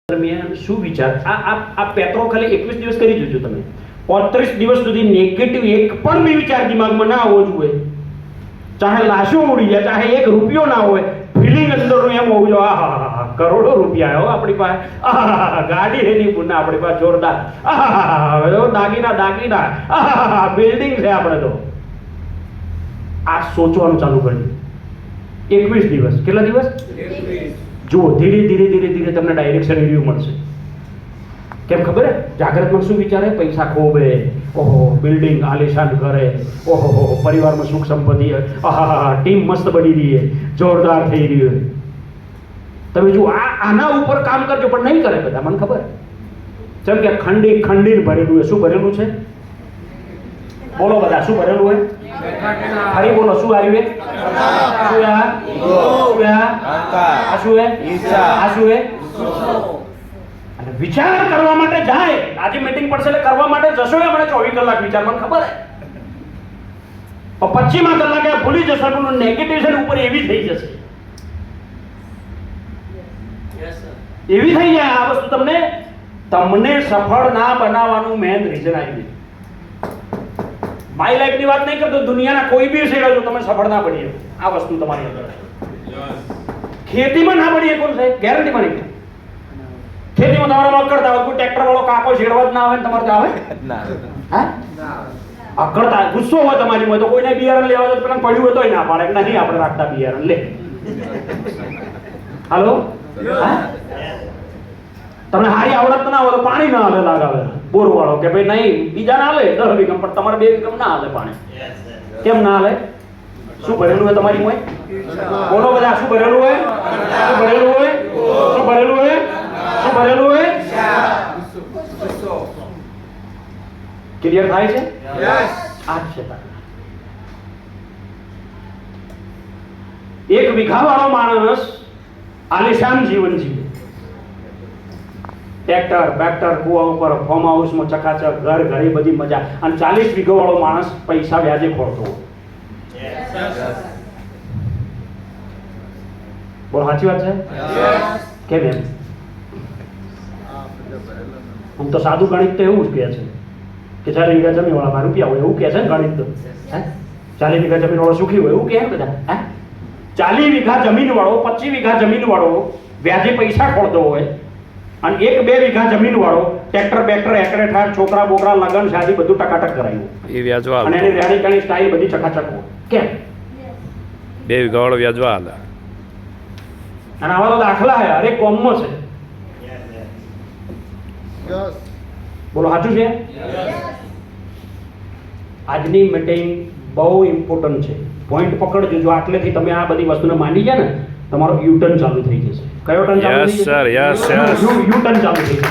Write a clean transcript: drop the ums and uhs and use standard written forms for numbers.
દરમિયાન શું વિચાર આ પેટ્રો ખાલી 21 દિવસ કરી જોજો તમે 35 દિવસ સુધી નેગેટિવ એક પણ બી વિચાર દિમાગમાં ના આવવો જોઈએ. ચાહે લાશો ઉડી જાય, ચાહે એક રૂપિયો ના હોય, ફિલિંગ અંદરનું એમ હોવું જોઈએ આહા કરોડો રૂપિયા આવ્યો આપણી પાસે, આહા ગાડી એની પુના આપણી પાસે જોરદાર, આહા દાગીના આહા બિલ્ડિંગ છે. આપણે તો આ સોચવાનું ચાલુ કર્યું 21 દિવસ. કેટલા દિવસ? 21. જુઓ ધીરે ધીરે તમને ડાયરેક્શન રિવ્યુ મળશે. કેમ ખબર હે? જાગ્રતમાં શું વિચારે? પૈસા ખોબે, ઓહો બિલ્ડિંગ આલિશાન કરે, ઓહો પરિવારમાં સુખ સંપત્તિ, આહા ટીમ મસ્ત બની રહી છે, જોરદાર થઈ રહ્યું છે. તમે જુઓ આના ઉપર કામ કરજો, પણ નહીં કરે બધા. મને ખબર જેમ કે ખંડીને ભરેલું છે. શું ભરેલું છે? બોલો બધા, શું ભરેલું હોય? ફરી બોલો, શું આવ્યું? અને વિચાર કરવા માટે જાય. આજે મીટિંગ પડશે એટલે કરવા માટે જશો હમણાં 24 કલાક વિચાર. મને ખબર હે 25મા કલાકે ભૂલી જશો. નેગેટિવ ઉપર એવી થઈ જશે, એવી થઈ જાય આ વસ્તુ. તમને સફળ ના બનાવવાનું મેન રીઝન આવી ગયું. માય લાઈફની વાત નહીં કરતો, દુનિયાના કોઈ બી શેડો જો તમે સફળ ના બની આ વસ્તુ તમારી અંદર. ખેતીમાં ના બની કોણ છે? ગેરંટી બની. ખેતીમાં તમારે અકડતા હોય, કોઈ ટ્રેક્ટર વાળો કાકો છેડવા જ ના આવે ને તમારે તો આવે હા અકડતા ગુસ્સો હોય તમારીમાં તો કોઈને બિયારણ લેવા તો પેલા પડ્યું હોય તોય ના પાડે કે નહીં આપણે રાખતા બિયારણ લે. હાલો તમને હારી આવડત ના હોય તો પાણી ના હાલે લાગાવે બોર વાળો કે ભાઈ નહીં બીજા ના હાલે 10 વીઘમ, પણ તમારે 2 વીઘમ ના હાલે પાણી. કેમ ના હાલે? શું ભરેલું હોય તમારી મોય? બોલો બધા, શું ભરેલું હોય? શું ભરેલું હોય? શું ભરેલું હોય? શું ભરેલું હોય? ક્લિયર થાય છે? આ છે. 1 વીઘા વાળો માણસ આલિશાન જીવન જીવે. ટ્રેક્ટર કુવા ઉપર, ફાર્મ હાઉસમાં ચકાચક, ઘર ઘરે બધી મજા. અને 40 વીઘા વાળો માણસ પૈસા વ્યાજે ખોરતો હોય. બોલો સાચી વાત છે? કેમ એમ? આમ તો સાદું ગણિત તો એવું જ કહે છે કે 40 વીઘા જમીન વાળા રૂપિયા હોય એવું કહે છે ને ગણિત તો. 40 વીઘા જમીન વાળો સુખી હોય એવું કહે ને બધા. 40 વીઘા જમીન વાળો, 25 વીઘા જમીન વાળો વ્યાજે પૈસા ખોરતો હોય, અને 1-2 વીઘા જમીન વાળો ટ્રેક્ટર એકરે ઠાર, છોકરા બોકરા લગન શાદી બધું ટકાટક કરાયું એ વ્યાજવા, અને એની રેણી કણી સ્ટાઈલ બધી ચકાચક હોય. કેમ? 2 વીઘા વાળો વ્યાજવા હાલે. અને આવા તો દાખલા હે હરેક કોમમાં છે. બોલો સાચું છે? આજની મીટિંગ બહુ ઇમ્પોર્ટન્ટ છે. પોઈન્ટ પકડજો. જો આટલેથી તમે આ બધી વસ્તુને માની ગયા ને, તમારો યુ ટર્ન ચાલુ થઈ જશે. કયો ટર્ન ચાલુ થઈ જશે? Yes sir, yes U turn ચાલુ થઈ જશે.